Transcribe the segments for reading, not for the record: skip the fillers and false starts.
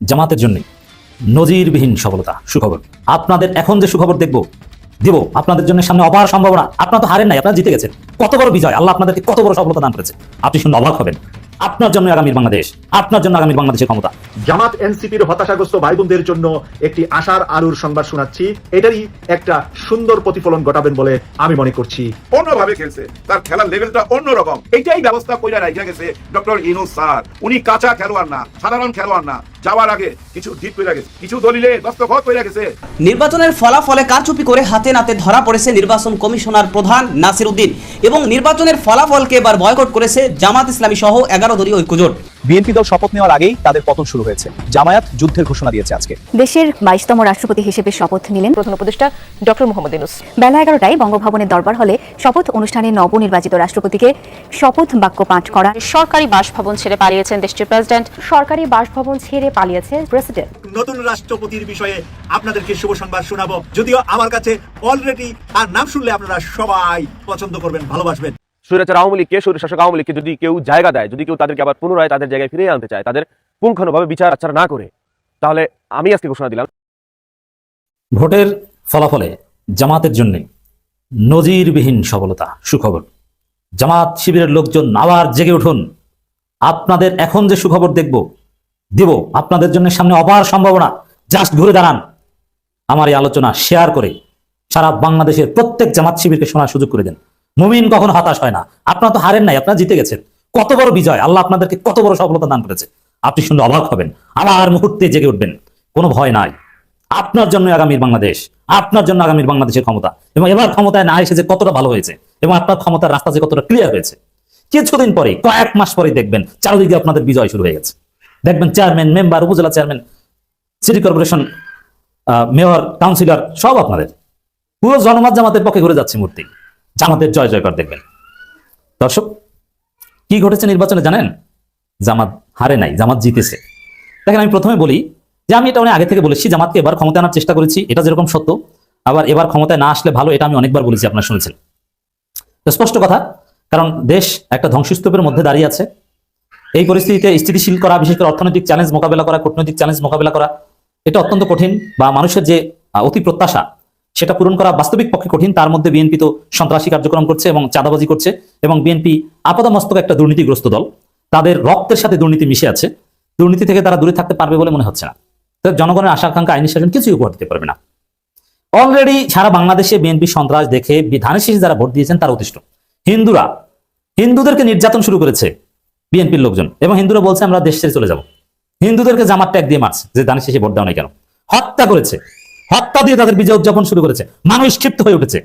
জামাতের জন্য নজিরবিহীন সফলতা। সুখবর, আপনাদের এখন যে সুখবর দিব আপনাদের জন্য সামনে অপার সম্ভাবনা। আপনারা তো হারেন নাই, আপনারা জিতে গেছেন। কত বড় বিজয়! আল্লাহ আপনাদেরকে কত বড় সফলতা দান করেছে, আপনি শুনে অবাক হবেন। আপনার জন্য আগামীর বাংলাদেশ, আপনার জন্য আগামীর বাংলাদেশের ক্ষমতা। জামাত এনসিপির হতাশাগ্রস্ত ভাই বোনদের জন্য একটি আশার আলোর সংবাদ শোনাচ্ছি। এটারই একটা সুন্দর প্রতিফলন ঘটাবেন বলে আমি মনে করছি। অন্যভাবে খেলছে, তার খেলার লেভেলটা অন্যরকম। এটাই ব্যবস্থা কইরা রাখা গেছে ডক্টর ইউনূস স্যার। উনি কাঁচা খেলোয়াড় না, সাধারণ খেলোয়াড় না। যাওয়ার আগে কিছু ডিট কইরা গেছে, কিছু দলিলে দস্তখত কইরা গেছে। নির্বাচনের ফলাফলে কারচুপি করে হাতে নাতে ধরা পড়েছে নির্বাচন কমিশনার প্রধান নাসির উদ্দিন এবং নির্বাচনের ফলাফলকে এবার বয়কট করেছে জামাত ইসলামী সহ 11 দলীয় ঐক্যজোট। বিএনপি দল শপথ নেওয়ার আগেই তাদের পতন শুরু হয়েছে। জামায়াত যুদ্ধের ঘোষণা দিয়েছে আজকে। দেশের 22তম রাষ্ট্রপতি হিসেবে শপথ নিলেন প্রধান উপদেষ্টা ডক্টর মোহাম্মদ ইউনূস। বেলা 11টায় বঙ্গভবনের দরবার হলে শপথ অনুষ্ঠানে নবনির্বাচিত রাষ্ট্রপতিকে শপথ বাক্য পাঠ করা। সরকারি বাসভবন ছেড়ে পালিয়েছেন দেশটির প্রেসিডেন্ট। সরকারি বাসভবন ছেড়ে পালিয়েছে প্রেসিডেন্ট। নতুন রাষ্ট্রপতির বিষয়ে আপনাদেরকে শুভ সংবাদ শোনাবো, যদিও আমার কাছে অলরেডি আর নাম শুনলে আপনারা সবাই পছন্দ করবেন, ভালোবাসবেন। স্বৈরাচার আওয়ামী লীগকে, স্বৈরশাসক আওয়ামী লীগকে যদি কেউ জায়গা দেয়, যদি কেউ তাদেরকে আবার পুনরায় তাদের জায়গায় ফিরিয়ে আনতে চায়, তাদের পুঙ্খানুভাবে বিচার আচার না করে, তাহলে আমি আজকে ঘোষণা দিলাম ভোটের ফলাফলে জামাতের জন্য নজিরবিহীন সফলতা। সুখবর, জামাত শিবিরের লোকজন আবার জেগে উঠুন। আপনাদের এখন যে সুখবর দিব আপনাদের জন্য সামনে অপার সম্ভাবনা। জাস্ট ঘুরে দাঁড়ান, আমার এই আলোচনা শেয়ার করে সারা বাংলাদেশের প্রত্যেক জামাত শিবিরকে শোনার সুযোগ করে দেন। মুমিন কখনো হতাশ হয় না। আপনারা তো হারেন নাই, আপনারা জিতে গেছেন। কত বড় বিজয়! আল্লাহ আপনাদেরকে কত বড় সফলতা দান করেছে, আপনি শুনলে অবাক হবেন। আবার মুহূর্তে জেগে উঠবেন, কোনো ভয় নাই। আপনার জন্য আগামীর বাংলাদেশ, আপনার জন্য আগামীর বাংলাদেশের ক্ষমতা। এবং এবার ক্ষমতায় না এসে যে কতটা ভালো হয়েছে এবং আপনার ক্ষমতার রাস্তা যে কতটা ক্লিয়ার হয়েছে, কিছুদিন পরে, কয়েক মাস পরে দেখবেন চারদিকে আপনাদের বিজয় শুরু হয়ে গেছে। দেখবেন চেয়ারম্যান, মেম্বার, উপজেলা chairman, city corporation, mayor, councillor সব আপনাদের। পুরো জনমত জামাতের পক্ষে ঘুরে যাচ্ছে মূর্তি। জামাতের জয় জয়কার দেখবেন। দর্শক, কি ঘটেছে নির্বাচনে জানেন? জামাত হারে নাই, জামাত জিতেছে। দেখেন, আমি প্রথমে বলি যে আমি এটা অনেক আগে থেকে বলেছি, জামাতকে এবার ক্ষমতায় আনার চেষ্টা করেছি, এটা যেরকম সত্য। আবার এবার ক্ষমতায় না আসলে ভালো, এটা আমি অনেকবার বলেছি, আপনারা শুনেছেন। স্পষ্ট কথা, কারণ দেশ একটা ধ্বংসস্তূপের মধ্যে দাঁড়িয়ে আছে। এই পরিস্থিতিতে স্থিতিশীল করা, বিশেষ করে অর্থনৈতিক চ্যালেঞ্জ মোকাবেলা করা, কূটনৈতিক চ্যালেঞ্জ মোকাবেলা করা, এটা অত্যন্ত কঠিন। বা মানুষের যে অতি প্রত্যাশা, সেটা পূরণ করা বাস্তবিক পক্ষে কঠিন। তার মধ্যে বিএনপি তো সন্ত্রাসী কার্যক্রম করছে এবং চাঁদাবাজি করছে, এবং বিএনপি আপাতমস্তক একটা দুর্নীতিগ্রস্ত দল। তাদের রক্তের সাথে দুর্নীতি মিশে আছে। দুর্নীতি থেকে তারা দূরে থাকতে পারবে বলে মনে হচ্ছে না। তো জনগণের আশা আকাঙ্ক্ষা, আইনি শাসন কিছুই উপহার দিতে পারবে না। অলরেডি সারা বাংলাদেশে বিএনপি সন্ত্রাস দেখে ধানের শীষে যারা ভোট দিয়েছেন তারা অতিষ্ঠ। হিন্দুদেরকে নির্যাতন শুরু করেছে বিএনপির লোকজন, এবং হিন্দুরা বলছে আমরা দেশ ছেড়ে চলে যাব। হিন্দুদেরকে জামাত ট্যাগ দিয়ে মারছে যে ধানের শীষে ভোট দেওয়া নাই কেন। হত্যা করেছে, হত্যা দিয়ে তাদের বিজয় উদযাপন শুরু করেছে। মানুষ ক্ষিপ্ত হয়ে উঠেছে।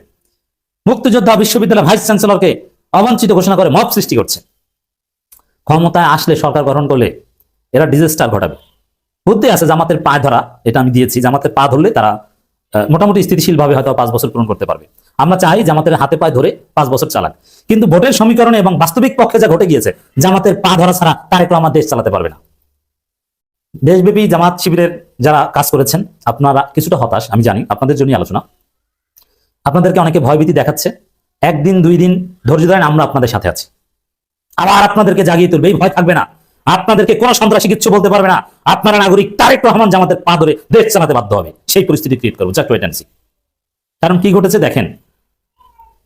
মুক্তিযোদ্ধা বিশ্ববিদ্যালয়ের ভাইস চ্যান্সেলরকে অবাঞ্ছিত ঘোষণা করে মব সৃষ্টি করছে। ক্ষমতায় আসলে, সরকার গঠন করলে এরা ডিজাস্টার ঘটাবে। বুদ্ধি আছে জামাতের পা ধরা, এটা আমি দিয়েছি। জামাতের পা ধরলে তারা মোটামুটি স্থিতিশীল ভাবে হয়তো 5 বছর পূরণ করতে পারবে। আমরা চাই জামাতের হাতে পায়ে ধরে 5 বছর চালাক। কিন্তু ভোটের সমীকরণে এবং বাস্তবিক পক্ষে যা ঘটে গিয়েছে, জামাতের পা ধরা ছাড়া তারেক রহমান দেশ চালাতে পারবে না। দেশব্যাপী জামাত শিবিরের যারা কাজ করেছেন, আপনারা কিছুটা হতাশ, আমি জানি। আপনাদের জন্যই আলোচনা। আপনাদেরকে অনেকে ভয়ভীতি দেখাচ্ছে। 1 দিন 2 দিন ধৈর্য ধরেন, আমরা আপনাদের সাথে আছি। আবার আপনাদেরকে জাগিয়ে তুলবে, এই ভয় থাকবে না। আপনাদেরকে কোনো সন্ত্রাসী কিচ্ছু বলতে পারবে না। আপনারা নাগরিক, তারেক রহমান জামাতের পা ধরে দেশ চালাতে বাধ্য হবে। সেই পরিস্থিতি ক্রিয়েট করবো, জাস্ট ওয়েট এন্ড সি। কারণ কি ঘটেছে দেখেন,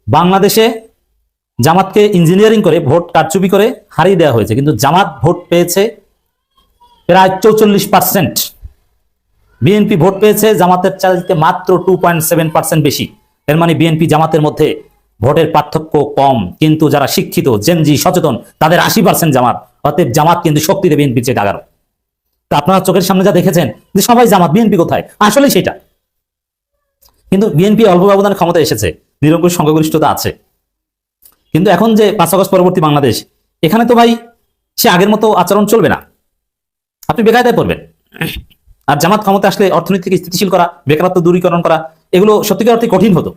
বাংলাদেশে জামাতকে ইঞ্জিনিয়ারিং করে, ভোট কারচুপি করে হারিয়ে দেওয়া হয়েছে, কিন্তু জামাত ভোট পেয়েছে প্রায় 44%। বিএনপি ভোট পেয়েছে জামাতের চাইতে মাত্র 2.7% বেশি। এর মানে বিএনপি জামাতের মধ্যে ভোটের পার্থক্য কম, কিন্তু যারা শিক্ষিত, জেনজি, সচেতন, তাদের 80% জামাত। অতএব জামাত কিন্তু শক্তিতে বিএনপির চেয়ে আগারো। তা আপনারা চোখের সামনে যা দেখেছেন যে সবাই জামাত, বিএনপি কোথায়, আসলে সেটা। কিন্তু বিএনপি অল্প ব্যবধানে ক্ষমতা এসেছে, নিরঙ্কুশ সংখ্যাগরিষ্ঠতা আছে। কিন্তু এখন যে 5 আগস্ট পরবর্তী বাংলাদেশ, এখানে তো ভাই সে আগের মতো আচরণ চলবে না। আপনি বেকায়দায় পড়বেন। আর জামাত ক্ষমতা আসলে অর্থনীতিকে স্থিতিশীল করা, বেকারত্ব দূরীকরণ করা, এগুলো সত্যিকার অর্থে কঠিন হতো।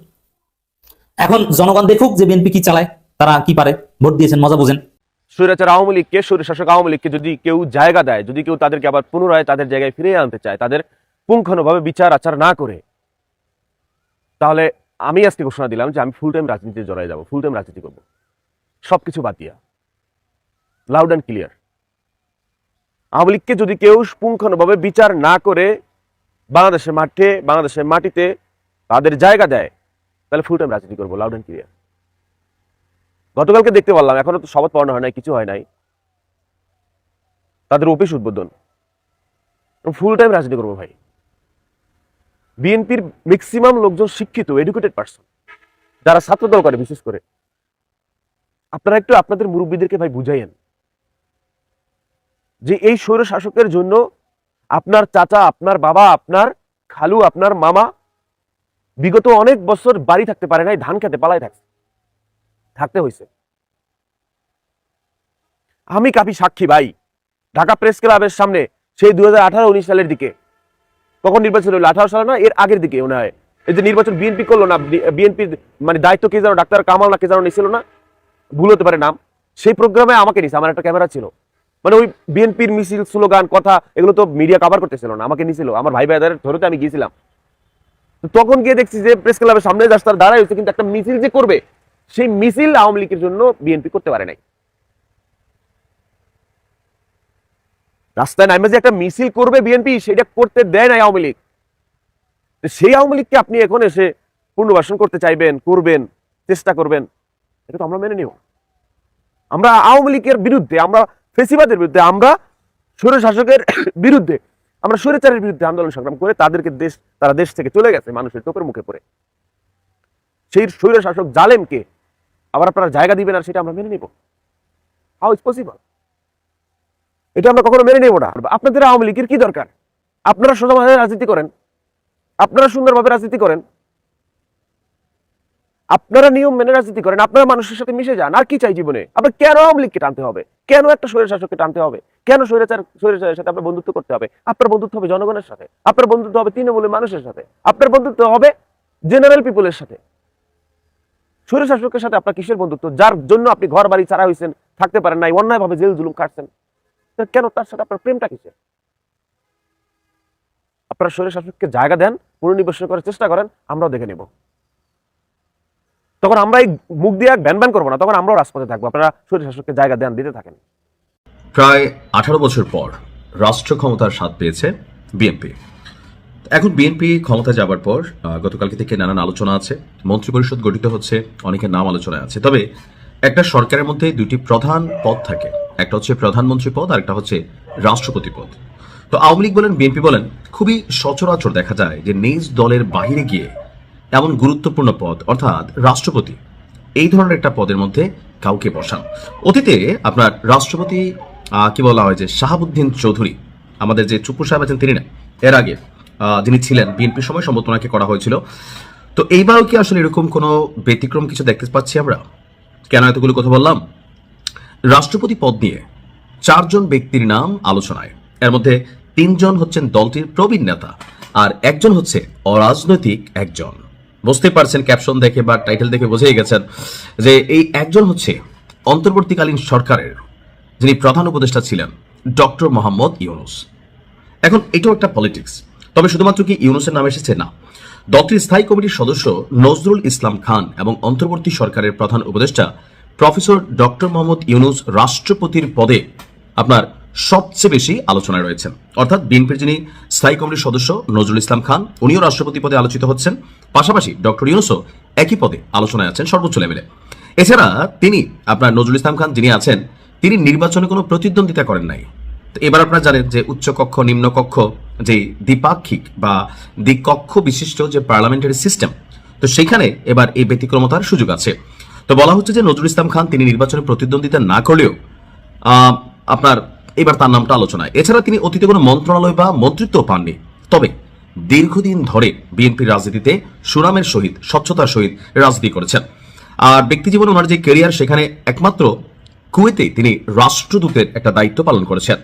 এখন জনগণ দেখুক যে বিএনপি কি চালায়, তারা কি পারে। ভোট দিয়েছেন, মজা বোঝেন। স্বৈরাচার আওয়ামী লীগকে, স্বৈরশাসক আওয়ামী লীগকে যদি কেউ জায়গা দেয়, যদি কেউ তাদেরকে আবার পুনরায় তাদের জায়গায় ফিরিয়ে আনতে চায়, তাদের পুঙ্খানুভাবে বিচার আচার না করে, তাহলে আমি আজকে ঘোষণা দিলাম যে আমি ফুল টাইম রাজনীতিতে জড়াই যাব, ফুল টাইম রাজনীতি করবো, সবকিছু বাদ দিয়া, লাউড অ্যান্ড ক্লিয়ার। আওয়ামী লীগকে যদি কেউ পুঙ্খানুভাবে বিচার না করে বাংলাদেশের মাঠে, বাংলাদেশের মাটিতে তাদের জায়গা দেয়, তাহলে ফুল টাইম রাজনীতি করবো, লাউড অ্যান্ড ক্লিয়ার। গতকালকে দেখতে পারলাম, এখনো তো শপথ পড়ানো হয় নাই, কিছু হয় নাই, তাদের অফিস উদ্বোধন, ফুল টাইম রাজনীতি করবো ভাই। বিএনপির ম্যাক্সিমাম লোকজন শিক্ষিত, এডুকেটেড পার্সন, যারা ছাত্রদল করে বিশেষ করে। আপনারা একটু আপনাদের মুরব্বীদেরকে ভাই বুঝাইয়েন যে এই স্বৈর শাসকের জন্য আপনার চাচা, আপনার বাবা, আপনার খালু, আপনার মামা বিগত অনেক বছর বাড়ি থাকতে পারে নাই, ধান খেতে পালায় থাকতে হয়েছে। আমি কাফি সাক্ষী ভাই। ঢাকা প্রেস ক্লাবের সামনে সেই 2018-19 সালের দিকে, কখন নির্বাচন হলো, 18 সালে না, এর আগের দিকে মনে হয়, এই যে নির্বাচন বিএনপি করলো না, বিএনপি মানে দায়িত্ব কে যেন ডাক্তার কামাল না কে যেন নিছিল না, ভুল হতে পারে নাম, সেই প্রোগ্রামে আমাকে নিছে, আমার একটা ক্যামেরা ছিল, মানে ওই বিএনপির মিছিল, স্লোগান, কথা এগুলো তো মিডিয়া কভার করতেছিল না, আমাকে নিছিল, আমার ভাই ভাইদের ধরতে আমি গিয়েছিলাম। তখন গিয়ে দেখছি যে প্রেস ক্লাবের সামনে রাস্তার দাঁড়ায় হয়েছে, কিন্তু একটা মিছিল যে করবে, সেই মিছিল আওয়ামী লীগের জন্য বিএনপি করতে পারে নাই। রাস্তায় নামে যে একটা মিছিল করবে বিএনপি, সেটা করতে দেয় নাই আওয়ামী লীগ। সেই আওয়ামী লীগকে আপনি এখন এসে পুনর্বাসন করতে চাইবেন, করবেন, চেষ্টা করবেন, এটা তো আমরা মেনে নিব। আমরা আওয়ামী লীগের বিরুদ্ধে, আমরা ফেসিবাদের বিরুদ্ধে, আমরা স্বৈর শাসকের বিরুদ্ধে, আমরা স্বৈরাচারের বিরুদ্ধে আন্দোলন সংগ্রাম করে তারা দেশ থেকে চলে গেছে মানুষের চোখের মুখে পড়ে। সেই স্বৈর শাসক জালেমকে আবার আপনারা জায়গা দিবেন আর সেটা আমরা মেনে নিব? How is possible? এটা আমরা কখনো মেনে নেব না। আপনাদের আওয়ামী লীগের কি দরকার? আপনারা সোজাভাবে রাজনীতি করেন, আপনারা সুন্দরভাবে রাজনীতি করেন, আপনারা নিয়ম মেনে রাজনীতি করেন, আপনারা মানুষের সাথে মিশে যান। আর কি চাই জীবনে? আপনার কেন আওয়ামী লীগকে টানতে হবে? কেন একটা স্বৈর শাসককে টানতে হবে? কেন স্বৈরাচারের সাথে আপনার বন্ধুত্ব করতে হবে? আপনার বন্ধুত্ব হবে জনগণের সাথে, আপনার বন্ধুত্ব হবে তৃণমূলের মানুষের সাথে, আপনার বন্ধুত্ব হবে জেনারেল পিপলের সাথে। স্বৈর শাসকের সাথে আপনার কিসের বন্ধুত্ব? যার জন্য আপনি ঘর বাড়ি ছাড়া হয়েছেন, থাকতে পারেন নাই, অন্যায় ভাবে জেল জুলুম কাটছেন, কেন তার সাথে আপনার প্রেমটা কিসের? আপনারা স্বৈর শাসককে জায়গা দেন, পুনর্নিবেশন করার চেষ্টা করেন, আমরাও দেখে নেব। তখন আমরা এই মুখ দিয়ে ব্যান ব্যান করবো না, তখন আমরাও রাজপথে থাকবো। আপনারা স্বৈর শাসককে জায়গা দেন, দিতে থাকেন। প্রায় 18 বছর পর রাষ্ট্র ক্ষমতার স্বাদ পেয়েছে বিএনপি। এখন বিএনপি ক্ষমতা যাবার পর গতকালকে থেকে নানান আলোচনা আছে, মন্ত্রিপরিষদ গঠিত হচ্ছে, অনেকের নাম আলোচনায় আছে। তবে একটা সরকারের মধ্যে দুটি প্রধান পদ থাকে, একটা হচ্ছে প্রধানমন্ত্রী পদ আর একটা হচ্ছে রাষ্ট্রপতি পদ। তো আওয়ামী লীগ বলেন, বিএনপি বলেন, খুবই সচরাচর দেখা যায় যে নিজ দলের বাহিরে গিয়ে এমন গুরুত্বপূর্ণ পদ অর্থাৎ রাষ্ট্রপতি, এই ধরনের একটা পদের মধ্যে কাউকে বসান। অতীতে আপনার রাষ্ট্রপতি কি বলা হয় যে শাহাবুদ্দিন চৌধুরী, আমাদের যে চুপ্পু সাহেব আছেন তিনি না, এর আগে যিনি ছিলেন বিএনপির সময় সম্বোধনাকে করা হয়েছিল। তো এইবারও কি আসলে এরকম কোনো ব্যতিক্রম কিছু দেখতে পাচ্ছি আমরা? কেন এতগুলো কথা বললাম? রাষ্ট্রপতি পদ নিয়ে 4 জন ব্যক্তির নাম আলোচনায়, এর মধ্যে 3 জন হচ্ছেন দলটির প্রবীণ নেতা আর একজন হচ্ছে অরাজনৈতিক একজন। বুঝতে পারছেন, ক্যাপশন দেখে বা টাইটেল দেখে বুঝেই গেছেন যে এই একজন হচ্ছে অন্তর্বর্তীকালীন সরকারের যিনি প্রধান উপদেষ্টা ছিলেন ডক্টর মোহাম্মদ ইউনূস। এখন এটাও একটা পলিটিক্স, তবে শুধুমাত্র কি ইউনূসের নাম এসেছে? না, দলটির স্থায়ী কমিটির সদস্য নজরুল ইসলাম খান এবং অন্তর্বর্তী সরকারের প্রধান উপদেষ্টা প্রফেসর ডক্টর মোহাম্মদ ইউনূস রাষ্ট্রপতির পদে আপনার সবচেয়ে বেশি আলোচনায় রয়েছেন। অর্থাৎ বিএনপির যিনি স্থায়ী কমিটির সদস্য নজরুল ইসলাম খান, উনিও রাষ্ট্রপতি পদে আলোচিত হচ্ছেন, পাশাপাশি ডক্টর ইউনূসও একই পদে আলোচনায় আছেন সর্বোচ্চ লেভেলে। এছাড়া তিনি আপনার নজরুল ইসলাম খান যিনি আছেন, তিনি নির্বাচনে কোনো প্রতিদ্বন্দ্বিতা করেন নাই। এবার আপনারা জানেন যে উচ্চকক্ষ নিম্নকক্ষ যে দ্বিপাক্ষিক বা দ্বিকক্ষ বিশিষ্ট যে পার্লামেন্টারি সিস্টেম, তো সেখানে এবার এই ব্যতিক্রমতার সুযোগ আছে। তো বলা হচ্ছে যে নজরুল ইসলাম খান তিনি নির্বাচনে প্রতিদ্বন্দ্বিতা না করলেও আপনার এবার তার নামটা আলোচনায়। এছাড়া তিনি অতীতে কোনো মন্ত্রণালয় বা মন্ত্রিত্ব পাননি, তবে দীর্ঘদিন ধরে বিএনপির রাজনীতিতে সুনামের সহিত স্বচ্ছতার সহিত রাজনীতি করেছেন। আর ব্যক্তি জীবনে ওনার যে ক্যারিয়ার, সেখানে একমাত্র কুয়েতে তিনি রাষ্ট্রদূতের একটা দায়িত্ব পালন করেছেন।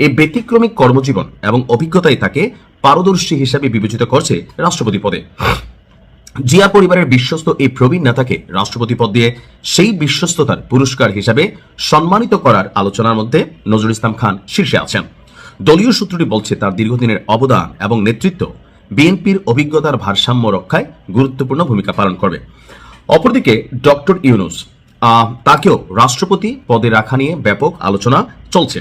এই ব্যতিক্রমী কর্মজীবন এবং অভিজ্ঞতাই তাকে পারদর্শী হিসাবে বিবেচিত করছে রাষ্ট্রপতি পদে। জিয়া পরিবারের বিশ্বস্ত এই প্রবীণ নেতাকে রাষ্ট্রপতি পদ দিয়ে সেই বিশ্বস্ততার পুরস্কার হিসাবে সম্মানিত করার আলোচনার মধ্যে নজরুল ইসলাম খান শীর্ষে আছেন। দলীয় সূত্রটি বলছে তার দীর্ঘদিনের অবদান এবং নেতৃত্ব বিএনপির অভিজ্ঞতার ভারসাম্য রক্ষায় গুরুত্বপূর্ণ ভূমিকা পালন করবে। অপরদিকে ডক্টর ইউনূস, তাকেও রাষ্ট্রপতি পদে রাখা নিয়ে ব্যাপক আলোচনা চলছে।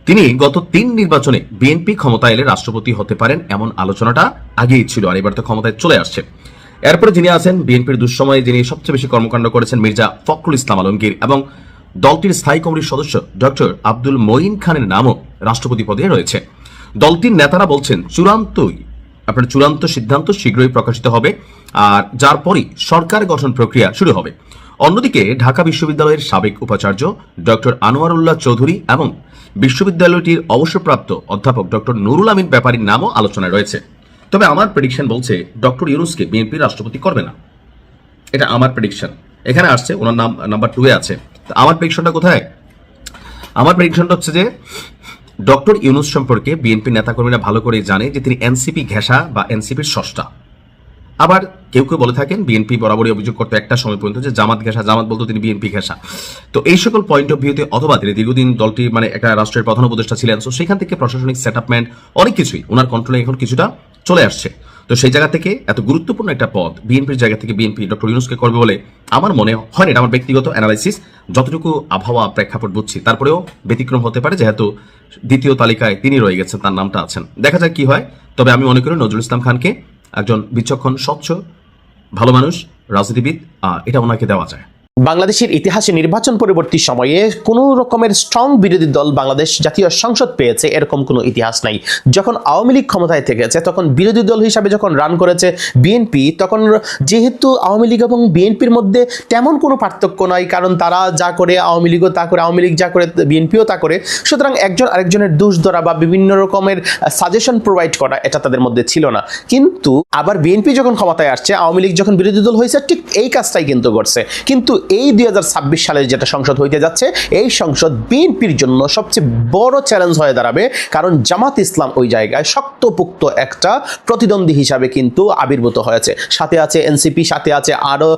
তিনি গত 3 নির্বাচনে বিএনপি ক্ষমতায় এলে রাষ্ট্রপতি হতে পারেন এমন আলোচনাটা আগেই ছিল, আর এবার তো ক্ষমতায় চলে আসছে। এরপরে যিনি আছেন বিএনপির দুঃসময়ে যিনি সবচেয়ে বেশি কর্মকাণ্ড করেছেন মির্জা ফখরুল ইসলাম আলমগীর, এবং দলটির স্থায়ী কমিটির সদস্য ডক্টর আব্দুল মঈন খানের নামও রাষ্ট্রপতি পদে রয়েছে। দলটির নেতারা বলছেন চূড়ান্ত সিদ্ধান্ত শীঘ্রই প্রকাশিত হবে, আর যার পরই সরকার গঠন প্রক্রিয়া শুরু হবে। অন্যদিকে ঢাকা বিশ্ববিদ্যালয়ের সাবেক উপাচার্য ডক্টর আনোয়ারুল্লাহ চৌধুরী এবং বিশ্ববিদ্যালয়টির অবসরপ্রাপ্ত অধ্যাপক ডক্টর নুরুল আমিন ব্যাপারীর নামও আলোচনায় রয়েছে। তবে আমার প্রেডিকশন বলছে ডক্টর ইউনূসকে বিএনপি রাষ্ট্রপতি করবে না, এটা আমার প্রেডিকশন। এখানে আসছে ওনার নাম নাম্বার 2 এ আছে। আমার প্রেডিকশনটা কোথায়? আমার প্রেডিকশনটা হচ্ছে যে ডক্টর ইউনূস সম্পর্কে বিএনপি নেতাকর্মীরা ভালো করেই জানে যে তিনি এনসিপি ঘেঁষা বা এনসিপির স্রষ্টা। আবার কেউ কেউ বলে থাকেন, বিএনপি বরাবরই অভিযোগ করতে একটা সময় পর্যন্ত যে জামাত ঘেঁষা, জামাত বলতো তিনি বিএনপি ঘেঁষা। তো এই সকল পয়েন্ট অফ ভিউতে অথবা তিনি দীর্ঘদিন দলটি একটা রাষ্ট্রের প্রধান উপদেষ্টা ছিলেন, তো সেখান থেকে প্রশাসনিক সেটআপমেন্ট অনেক কিছুই ওনার কন্ট্রোলে এখন কিছুটা চলে আসছে। তো সেই জায়গা থেকে এত গুরুত্বপূর্ণ একটা পদ বিএনপির জায়গা থেকে বিএনপি ডক্টর ইউনূসকে করবে বলে আমার মনে হয় না। এটা আমার ব্যক্তিগত অ্যানালাইসিস, যতটুকু আবহাওয়া প্রেক্ষাপট বুঝছি। তারপরেও ব্যতিক্রম হতে পারে, যেহেতু দ্বিতীয় তালিকায় তিনি রয়ে গেছেন, তার নামটা আছেন। দেখা যাক কি হয়। তবে আমি মনে করি নজরুল ইসলাম খানকে একজন বিচক্ষণ, স্বচ্ছ, ভালো মানুষ, রাজনীতিবিদ, এটা ওনাকে দেওয়া যায়। বাংলাদেশের ইতিহাসে নির্বাচন পরবর্তী সময়ে কোনো রকমের স্ট্রং বিরোধী দল বাংলাদেশ জাতীয় সংসদ পেয়েছে এরকম কোনো ইতিহাস নাই। যখন আওয়ামী লীগ ক্ষমতায় থেকেছে তখন বিরোধী দল হিসাবে যখন রান করেছে বিএনপি, তখন যেহেতু আওয়ামী লীগ এবং বিএনপির মধ্যে তেমন কোনো পার্থক্য নয়, কারণ তারা যা করে আওয়ামী লীগও তা করে, আওয়ামী লীগ যা করে বিএনপিও তা করে। সুতরাং একজন আরেকজনের দোষ ধরা বা বিভিন্ন রকমের সাজেশন প্রোভাইড করা এটা তাদের মধ্যে ছিল না। কিন্তু আবার বিএনপি যখন ক্ষমতায় আসছে, আওয়ামী লীগ যখন বিরোধী দল হয়েছে, ঠিক এই কাজটাই কিন্তু করছে। কিন্তু এই 2026 সালে যেটা সংসদ হইতে যাচ্ছে, এই সংসদ বিএনপির জন্য সবচেয়ে বড় চ্যালেঞ্জ হয়ে দাঁড়াবে, কারণ জামাত ইসলাম ওই জায়গায় শক্তপোক্ত একটা প্রতিদ্বন্দ্বী হিসাবে কিন্তু আবির্ভূত হয়েছে। সাথে আছে এনসিপি, সাথে আছে আরো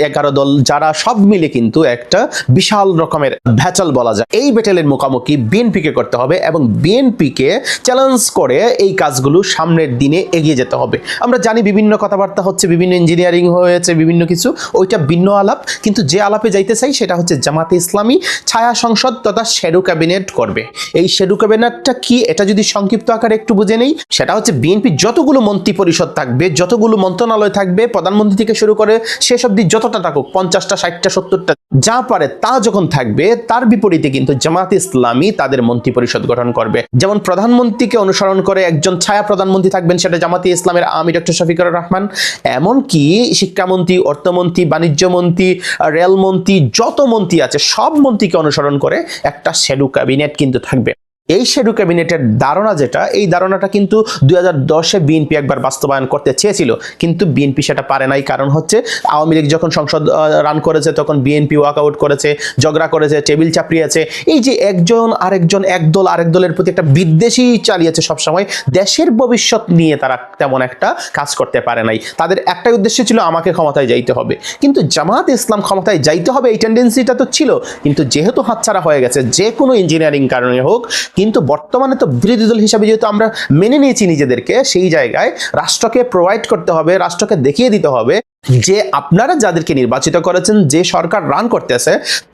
11 দল, যারা সব মিলে কিন্তু একটা বিশাল রকমের ভ্যাচাল বলা যায়। এই ব্যাটেলের মুখোমুখি বিএনপিকে করতে হবে এবং বিএনপিকে চ্যালেঞ্জ করে এই কাজগুলো সামনের দিনে এগিয়ে যেতে হবে। আমরা জানি বিভিন্ন কথাবার্তা হচ্ছে, বিভিন্ন ইঞ্জিনিয়ারিং হয়েছে, বিভিন্ন কিছু, ওইটা ভিন্ন আলাপ। কিন্তু যে আলাপে যাইতে চাই সেটা হচ্ছে জামাতে ইসলামী ছায়া সংসদ তথা শ্যাডো ক্যাবিনেট করবে। এই শ্যাডো ক্যাবিনেটটা কি, এটা যদি সংক্ষিপ্ত আকারে একটু বুঝে নেই, সেটা হচ্ছে বিএনপি যতগুলো মন্ত্রী পরিষদ থাকবে, যতগুলো মন্ত্রণালয় থাকবে, প্রধানমন্ত্রী থেকে শুরু করে শেষ অবধি যতটা থাকুক, 50টা 60টা 70টা যা পারে তা যখন থাকবে, তার বিপরীতে কিন্তু জামাতে ইসলামী তাদের মন্ত্রী পরিষদ গঠন করবে। যেমন প্রধানমন্ত্রীকে অনুসরণ করে একজন ছায়া প্রধানমন্ত্রী থাকবেন, সেটা জামাতে ইসলামের আমির ডক্টর শফিকুর রহমান। এমনকি শিক্ষামন্ত্রী, অর্থমন্ত্রী, বাণিজ্য মন্ত্রী, রেলমন্ত্রী, যত মন্ত্রী আছে সব মন্ত্রীকে অনুসরণ করে একটা শ্যাডো ক্যাবিনেট কিন্তু থাকবে। এই শ্যাডো ক্যাবিনেটের ধারণা যেটা, এই ধারণাটা কিন্তু 2010-এ বিএনপি একবার বাস্তবায়ন করতে চেয়েছিল, কিন্তু বিএনপি সেটা পারে নাই। কারণ হচ্ছে আওয়ামী লীগ যখন সংসদ রান করেছে তখন বিএনপি ওয়াকআউট করেছে, ঝগড়া করেছে, টেবিল চাপড়িয়েছে। এই যে একজন আরেকজন, এক দল আরেক দলের প্রতি একটা বিদ্বেষী চালিয়েছে সবসময়, দেশের ভবিষ্যৎ নিয়ে তারা তেমন একটা কাজ করতে পারে নাই। তাদের একটাই উদ্দেশ্য ছিল আমাকে ক্ষমতায় যাইতে হবে। কিন্তু জামাত ইসলাম ক্ষমতায় যাইতে হবে এই টেন্ডেন্সিটা তো ছিল, কিন্তু যেহেতু হাতছাড়া হয়ে গেছে যে কোনো ইঞ্জিনিয়ারিং কারণে হোক, কিন্তু বর্তমানে তো বিরোধী দল হিসাবে যেহেতু আমরা মেনে নিয়েছি নিজেদেরকে, সেই জায়গায় রাষ্ট্রকে প্রোভাইড করতে হবে, রাষ্ট্রকে দেখিয়ে দিতে হবে যে আপনারা যাদেরকে নির্বাচিত করেছেন, যে সরকার রান করতেছে,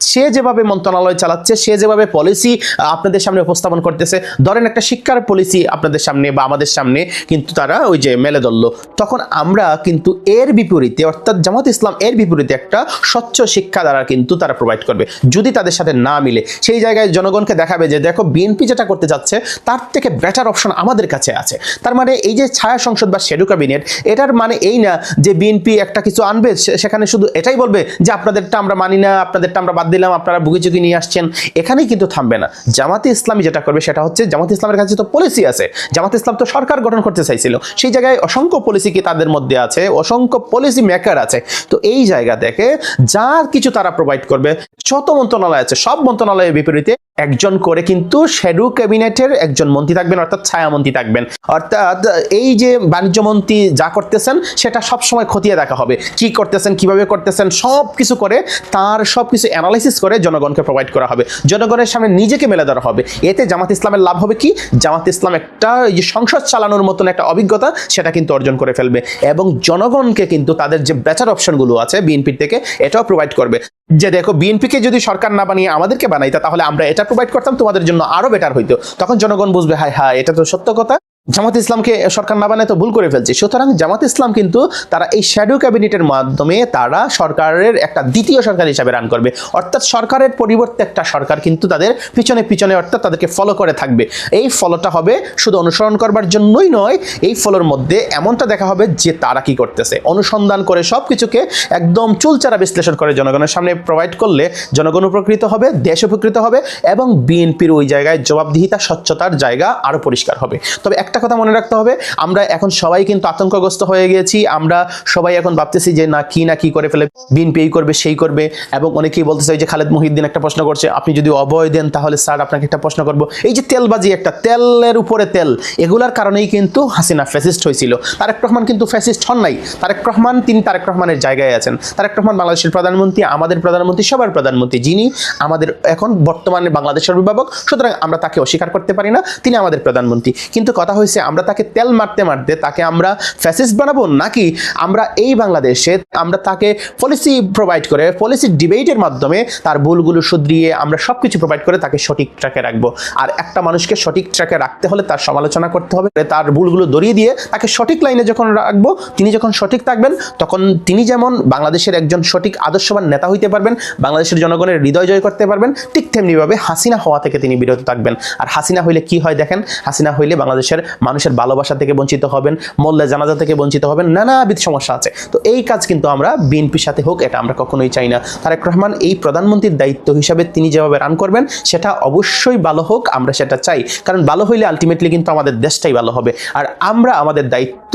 সে যেভাবে মন্ত্রণালয় চালাচ্ছে, সে যেভাবে পলিসি আপনাদের সামনে উপস্থাপন করতেছে, ধরেন একটা শিক্ষার পলিসি আপনাদের সামনে বা আমাদের সামনে কিন্তু তারা ওই যে মেলে ধরলো, তখন আমরা কিন্তু এর বিপরীতে, অর্থাৎ জামাত ইসলাম এর বিপরীতে একটা স্বচ্ছ শিক্ষা দ্বারা কিন্তু তারা প্রোভাইড করবে। যদি তাদের সাথে না মিলে, সেই জায়গায় জনগণকে দেখাবে যে দেখো বিএনপি যেটা করতে যাচ্ছে তার থেকে বেটার অপশন আমাদের কাছে আছে। তার মানে এই যে ছায়া সংসদ বা শ্যাডো ক্যাবিনেট, এটার মানে এই না যে বিএনপি একটা কিছু আনবে, সেখানে শুধু এটাই বলবে যে আপনাদেরটা আমরা মানি না, আপনাদেরটা আমরা বাদ দিলাম, আপনারা বুগিচুকি নিয়ে আসছেন, এখানেই কিন্তু থামবে না। জামাতে ইসলামী যেটা করবে সেটা হচ্ছে, জামাতে ইসলামের কাছে তো পলিসি আছে, জামাতে ইসলাম তো সরকার গঠন করতে চাইছিল, সেই জায়গায় অসংখ্য পলিসি কি তাদের মধ্যে আছে, অসংখ্য পলিসি মেকার আছে। তো এই জায়গা থেকে যা কিছু তারা প্রোভাইড করবে, যত মন্ত্রণালয় আছে সব মন্ত্রণালয়ের বিপরীতে একজন করে কিন্তু শ্যাডো ক্যাবিনেটের একজন মন্ত্রী থাকবেন, অর্থাৎ ছায়া মন্ত্রী থাকবেন। অর্থাৎ এই যে বাণিজ্য মন্ত্রী যা করতেছেন সেটা সবসময় খতিয়ে দেখা হবে। হবে, কি করতেছেন, কিভাবে করতেছেন, সব কিছু করে তার সব কিছু অ্যানালাইসিস করে জনগণকে প্রোভাইড করা হবে, জনগণের সামনে নিজেকে মেলে ধরা হবে। এতে জামাত ইসলামের লাভ হবে কি, জামাত ইসলাম একটা এই যে সংসদ চালানোর মতন একটা অভিজ্ঞতা সেটা কিন্তু অর্জন করে ফেলবে এবং জনগণকে কিন্তু তাদের যে বেটার অপশনগুলো আছে বিএনপির থেকে এটাও প্রোভাইড করবে। যে দেখো, বিএনপিকে যদি সরকার না বানিয়ে আমাদেরকে বানাইতো তাহলে আমরা এটা প্রোভাইড করতাম, তোমাদের জন্য আরো বেটার হইতো। তখন জনগণ বুঝবে, হায় হায়, এটা তো সত্য কথা, জামাত ইসলামকে সরকার না বানায় তো ভুল করে ফেলছে। সুতরাং জামাত ইসলাম কিন্তু তারা এই শ্যাডো ক্যাবিনেটের মাধ্যমে তারা সরকারের একটা দ্বিতীয় সরকার হিসাবে রান করবে, অর্থাৎ সরকারের পরিবর্তে একটা সরকার কিন্তু তাদের পিছনে পিছনে অর্থাৎ তাদেরকে ফলো করে থাকবে। এই ফলোটা হবে শুধু অনুসরণ করবার জন্যই নয়, এই ফলোর মধ্যে এমনটা দেখা হবে যে তারা কি করতেছে অনুসন্ধান করে সব কিছুকে একদম চুলচারা বিশ্লেষণ করে জনগণের সামনে প্রোভাইড করলে জনগণ উপকৃত হবে, দেশ উপকৃত হবে এবং বিএনপির ওই জায়গায় জবাবদিহিতা স্বচ্ছতার জায়গা আরো পরিষ্কার হবে। তবে একটা কথা মনে রাখতে হবে, আমরা এখন সবাই কিন্তু আতঙ্কগ্রস্ত হয়ে গেছি। আমরা সবাই এখন ভাবতেছি যে না কি করে ফেলে বিএনপি এই করবে সেই করবে, এবং অনেকেই বলতেছে যে খালেদ মহিউদ্দিন একটা প্রশ্ন করছে, আপনি যদি অভয় দেন তাহলে স্যার আপনাকে একটা প্রশ্ন করব, এই যে তেলবাজি, একটা তেলের উপরে তেল, এগুলার কারণেই কিন্তু হাসিনা ফ্যাসিস্ট হয়েছিল। তারেক রহমান কিন্তু ফ্যাসিস্ট হন নাই। তারেক রহমান তিনি তারেক রহমানের জায়গায় আছেন। তারেক রহমান বাংলাদেশের প্রধানমন্ত্রী, আমাদের প্রধানমন্ত্রী, সবার প্রধানমন্ত্রী, যিনি আমাদের এখন বর্তমানে বাংলাদেশের অভিভাবক। সুতরাং আমরা তাকে অস্বীকার করতে পারি না, তিনি আমাদের প্রধানমন্ত্রী। কিন্তু কথা হয়েছে আমরা তাকে তেল মারতে মারতে তাকে আমরা ফ্যাসিস্ট বানাবো, নাকি আমরা এই বাংলাদেশে আমরা তাকে পলিসি প্রোভাইড করে পলিসি ডিবেটের মাধ্যমে তার ভুলগুলো শুধরিয়ে আমরা সব কিছু প্রোভাইড করে তাকে সঠিক ট্র্যাকে রাখবো। আর একটা মানুষকে সঠিক ট্র্যাকে রাখতে হলে তার সমালোচনা করতে হবে, তার ভুলগুলো ধরিয়ে দিয়ে তাকে সঠিক লাইনে যখন রাখবো, তিনি যখন সঠিক থাকবেন তখন তিনি যেমন বাংলাদেশের একজন সঠিক আদর্শবান নেতা হইতে পারবেন, বাংলাদেশের জনগণের হৃদয় জয় করতে পারবেন, ঠিক তেমনিভাবে হাসিনা হওয়া থেকে তিনি বিরত থাকবেন। আর হাসিনা হইলে কি হয় দেখেন, হাসিনা হইলে বাংলাদেশের মানুষের ভালোবাসা থেকে বঞ্চিত হবেন, মোল্লা জানাজা থেকে বঞ্চিত হবেন, নানাবিধ সমস্যা আছে। তো এই কাজ কিন্তু আমরা বিএনপির সাথে হোক, এটা আমরা কখনোই চাই না। তারেক রহমান এই প্রধানমন্ত্রীর দায়িত্ব হিসাবে তিনি যেভাবে রান করবেন সেটা অবশ্যই ভালো হোক, আমরা সেটা চাই, কারণ ভালো হইলে আলটিমেটলি কিন্তু আমাদের দেশটাই ভালো হবে। আর আমরা আমাদের দায়িত্ব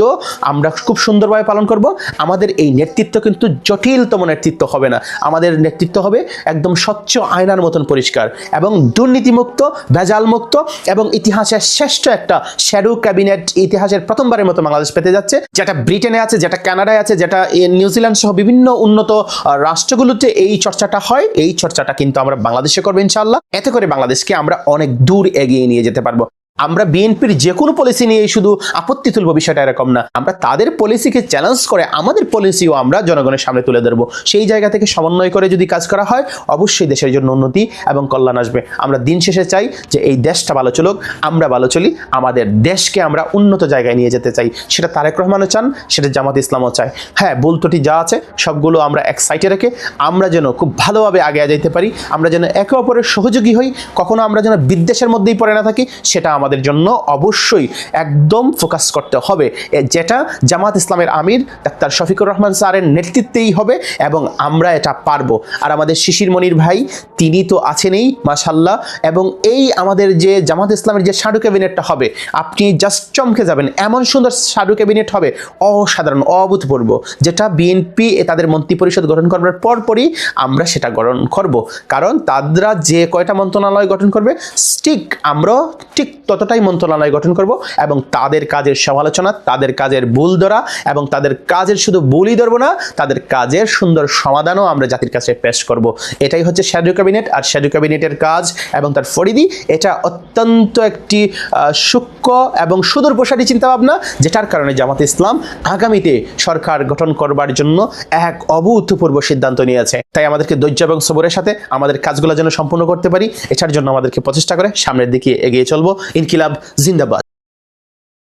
আমরা খুব সুন্দরভাবে পালন করব। আমাদের এই নেতৃত্ব কিন্তু জটিলতম নেতৃত্ব হবে না, আমাদের নেতৃত্ব হবে একদম স্বচ্ছ আয়নার মতন পরিষ্কার এবং দুর্নীতিমুক্ত, ভেজালমুক্ত এবং ইতিহাসের শ্রেষ্ঠ একটা শ্যাডো ক্যাবিনেট ইতিহাসের প্রথমবারের মতো বাংলাদেশ পেতে যাচ্ছে, যেটা ব্রিটেনে আছে, যেটা কানাডায় আছে, যেটা নিউজিল্যান্ড সহ বিভিন্ন উন্নত রাষ্ট্রগুলোতে এই চর্চাটা হয়। এই চর্চাটা কিন্তু আমরা বাংলাদেশে করবো ইনশাআল্লাহ। এতে করে বাংলাদেশকে আমরা অনেক দূর এগিয়ে নিয়ে যেতে পারবো। আমরা বিএনপির যে কোনো পলিসি নিয়ে শুধু আপত্তি তুলবো, বিষয়টা এরকম না। আমরা তাদের পলিসিকে চ্যালেঞ্জ করে আমাদের পলিসিও আমরা জনগণের সামনে তুলে ধরবো। সেই জায়গা থেকে সমন্বয় করে যদি কাজ করা হয় অবশ্যই দেশের জন্য উন্নতি এবং কল্যাণ আসবে। আমরা দিন শেষে চাই যে এই দেশটা ভালো চলুক, আমরা ভালো চলি, আমাদের দেশকে আমরা উন্নত জায়গায় নিয়ে যেতে চাই। সেটা তারেক রহমানও চান, সেটা জামাত ইসলামও চায়। হ্যাঁ, ভুল ত্রুটি যা আছে সবগুলো আমরা এক সাইডে রেখে আমরা যেন খুব ভালোভাবে আগে যেতে পারি, আমরা যেন একে অপরের সহযোগী হই, কখনো আমরা যেন বিদ্বেষের মধ্যেই পড়ে না থাকি, সেটা আমাদের জন্য অবশ্যই একদম ফোকাস করতে হবে, যেটা জামাত ইসলামের আমির ডাক্তার শফিকুর রহমান স্যারের নেতৃত্বেই হবে এবং আমরা এটা পারবো। আর আমাদের শিশির মনির ভাই তিনি তো আছেনই মাশাআল্লাহ, এবং এই আমাদের যে জামাত ইসলামের যে শ্যাডো ক্যাবিনেটটা হবে, আপনি জাস্ট চমকে যাবেন, এমন সুন্দর শ্যাডো ক্যাবিনেট হবে, অসাধারণ, অভূতপূর্ব, যেটা বিএনপি তাদের মন্ত্রী পরিষদ গঠন করবার পরপরই আমরা সেটা গঠন করব। কারণ তারা যে কয়টা মন্ত্রণালয় গঠন করবে ঠিক আমরাও ঠিক ততটাই মন্ত্রণালয় গঠন করব এবং তাদের কাজের সমালোচনা, তাদের কাজের ভুল ধরা এবং তাদের কাজের শুধু ভুলই ধরবো না, তাদের কাজের সুন্দর সমাধানও আমরা জাতির কাছে পেশ করব। এটাই হচ্ছে শ্যাডো ক্যাবিনেট। আর শ্যাডো ক্যাবিনেটের কাজ এবং তার পরিধি এটা অত্যন্ত একটি সূক্ষ্ম এবং সুদূর প্রসারী চিন্তাভাবনা, যেটার কারণে জামাত ইসলাম আগামীতে সরকার গঠন করবার জন্য এক অভূতপূর্ব সিদ্ধান্ত নিয়েছে। তাই আমাদেরকে ধৈর্য এবং সবরের সাথে আমাদের কাজগুলো যেন সম্পূর্ণ করতে পারি, এটার জন্য আমাদেরকে প্রচেষ্টা করে সামনের দিকে এগিয়ে চলবো। ইনকিলাব জিন্দাবাদ।